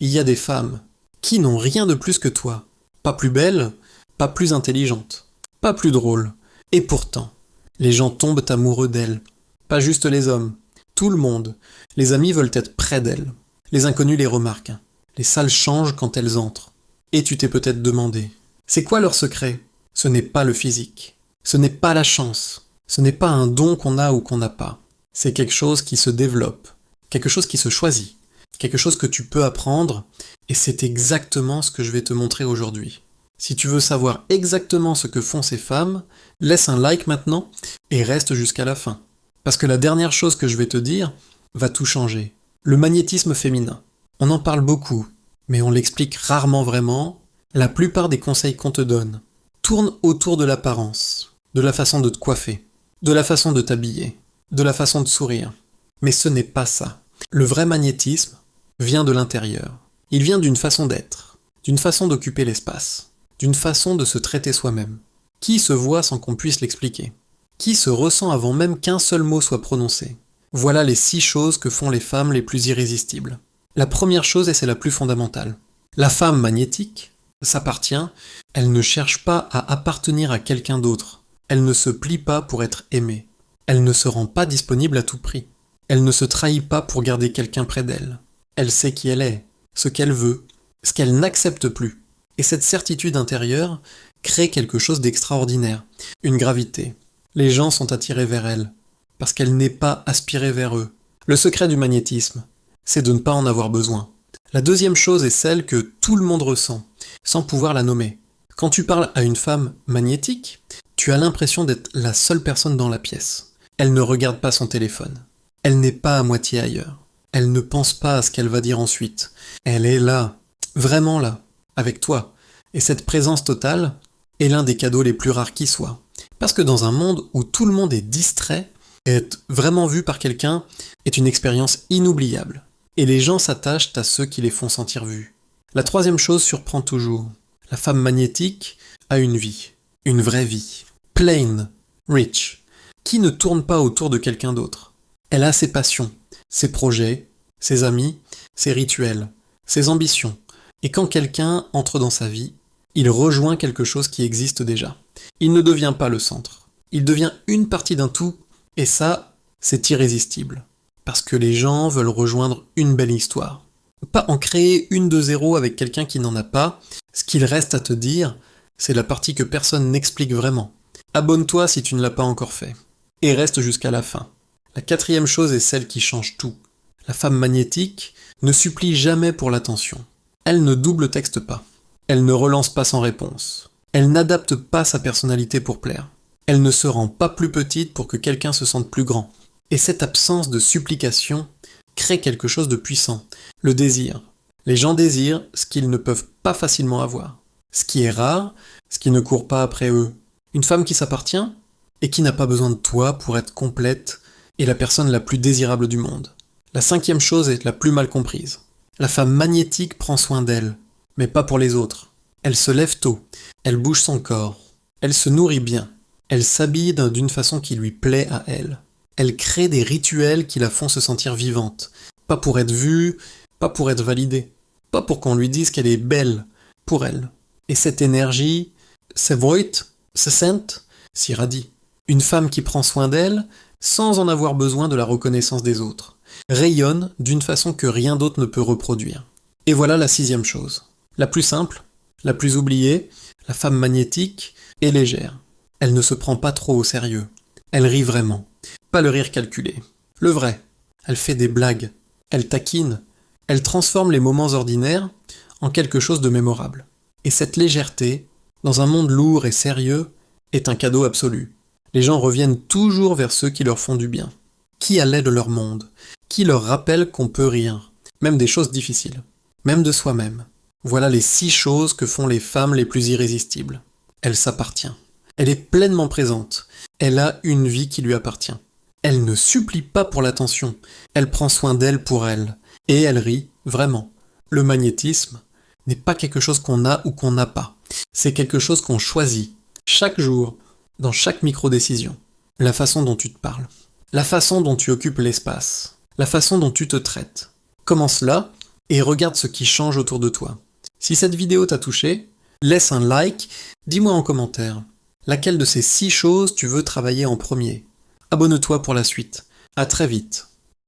Il y a des femmes qui n'ont rien de plus que toi. Pas plus belles, pas plus intelligentes, pas plus drôles. Et pourtant, les gens tombent amoureux d'elles. Pas juste les hommes, tout le monde. Les amis veulent être près d'elles. Les inconnus les remarquent. Les salles changent quand elles entrent. Et tu t'es peut-être demandé, c'est quoi leur secret? Ce n'est pas le physique. Ce n'est pas la chance. Ce n'est pas un don qu'on a ou qu'on n'a pas. C'est quelque chose qui se développe, quelque chose qui se choisit, quelque chose que tu peux apprendre, et c'est exactement ce que je vais te montrer aujourd'hui. Si tu veux savoir exactement ce que font ces femmes, laisse un like maintenant et reste jusqu'à la fin. Parce que la dernière chose que je vais te dire va tout changer. Le magnétisme féminin. On en parle beaucoup, mais on l'explique rarement vraiment. La plupart des conseils qu'on te donne tournent autour de l'apparence, de la façon de te coiffer, de la façon de t'habiller, de la façon de sourire. Mais ce n'est pas ça. Le vrai magnétisme vient de l'intérieur. Il vient d'une façon d'être, d'une façon d'occuper l'espace, d'une façon de se traiter soi-même. Qui se voit sans qu'on puisse l'expliquer? Qui se ressent avant même qu'un seul mot soit prononcé? Voilà les 6 choses que font les femmes les plus irrésistibles. La première chose, et c'est la plus fondamentale. La femme magnétique s'appartient, elle ne cherche pas à appartenir à quelqu'un d'autre. Elle ne se plie pas pour être aimée. Elle ne se rend pas disponible à tout prix. Elle ne se trahit pas pour garder quelqu'un près d'elle. Elle sait qui elle est, ce qu'elle veut, ce qu'elle n'accepte plus. Et cette certitude intérieure crée quelque chose d'extraordinaire, une gravité. Les gens sont attirés vers elle, parce qu'elle n'est pas aspirée vers eux. Le secret du magnétisme, c'est de ne pas en avoir besoin. La deuxième chose est celle que tout le monde ressent, sans pouvoir la nommer. Quand tu parles à une femme magnétique, tu as l'impression d'être la seule personne dans la pièce. Elle ne regarde pas son téléphone. Elle n'est pas à moitié ailleurs. Elle ne pense pas à ce qu'elle va dire ensuite. Elle est là, vraiment là, avec toi. Et cette présence totale est l'un des cadeaux les plus rares qui soient. Parce que dans un monde où tout le monde est distrait, être vraiment vu par quelqu'un est une expérience inoubliable. Et les gens s'attachent à ceux qui les font sentir vus. La troisième chose surprend toujours. La femme magnétique a une vie, une vraie vie, plain, rich, qui ne tourne pas autour de quelqu'un d'autre. Elle a ses passions, ses projets, ses amis, ses rituels, ses ambitions. Et quand quelqu'un entre dans sa vie, il rejoint quelque chose qui existe déjà. Il ne devient pas le centre. Il devient une partie d'un tout, et ça, c'est irrésistible. Parce que les gens veulent rejoindre une belle histoire. Pas en créer une de zéro avec quelqu'un qui n'en a pas. Ce qu'il reste à te dire, c'est la partie que personne n'explique vraiment. Abonne-toi si tu ne l'as pas encore fait. Et reste jusqu'à la fin. La quatrième chose est celle qui change tout. La femme magnétique ne supplie jamais pour l'attention. Elle ne double texte pas. Elle ne relance pas sans réponse. Elle n'adapte pas sa personnalité pour plaire. Elle ne se rend pas plus petite pour que quelqu'un se sente plus grand. Et cette absence de supplication crée quelque chose de puissant, le désir. Les gens désirent ce qu'ils ne peuvent pas facilement avoir. Ce qui est rare, ce qui ne court pas après eux. Une femme qui s'appartient et qui n'a pas besoin de toi pour être complète est la personne la plus désirable du monde. La cinquième chose est la plus mal comprise. La femme magnétique prend soin d'elle, mais pas pour les autres. Elle se lève tôt, elle bouge son corps, elle se nourrit bien, elle s'habille d'une façon qui lui plaît à elle. Elle crée des rituels qui la font se sentir vivante. Pas pour être vue, pas pour être validée. Pas pour qu'on lui dise qu'elle est belle, pour elle. Et cette énergie, se voit, se sent, s'irradie. Une femme qui prend soin d'elle, sans en avoir besoin de la reconnaissance des autres. Rayonne d'une façon que rien d'autre ne peut reproduire. Et voilà la sixième chose. La plus simple, la plus oubliée, la femme magnétique est légère. Elle ne se prend pas trop au sérieux. Elle rit vraiment. Pas le rire calculé. Le vrai. Elle fait des blagues. Elle taquine. Elle transforme les moments ordinaires en quelque chose de mémorable. Et cette légèreté, dans un monde lourd et sérieux, est un cadeau absolu. Les gens reviennent toujours vers ceux qui leur font du bien. Qui allait de leur monde. Qui leur rappelle qu'on peut rire. Même des choses difficiles. Même de soi-même. Voilà les 6 choses que font les femmes les plus irrésistibles. Elle s'appartient. Elle est pleinement présente. Elle a une vie qui lui appartient. Elle ne supplie pas pour l'attention. Elle prend soin d'elle pour elle. Et elle rit, vraiment. Le magnétisme n'est pas quelque chose qu'on a ou qu'on n'a pas. C'est quelque chose qu'on choisit. Chaque jour, dans chaque micro-décision. La façon dont tu te parles. La façon dont tu occupes l'espace. La façon dont tu te traites. Commence là, et regarde ce qui change autour de toi. Si cette vidéo t'a touché, laisse un like, dis-moi en commentaire. Laquelle de ces 6 choses tu veux travailler en premier? Abonne-toi pour la suite. À très vite.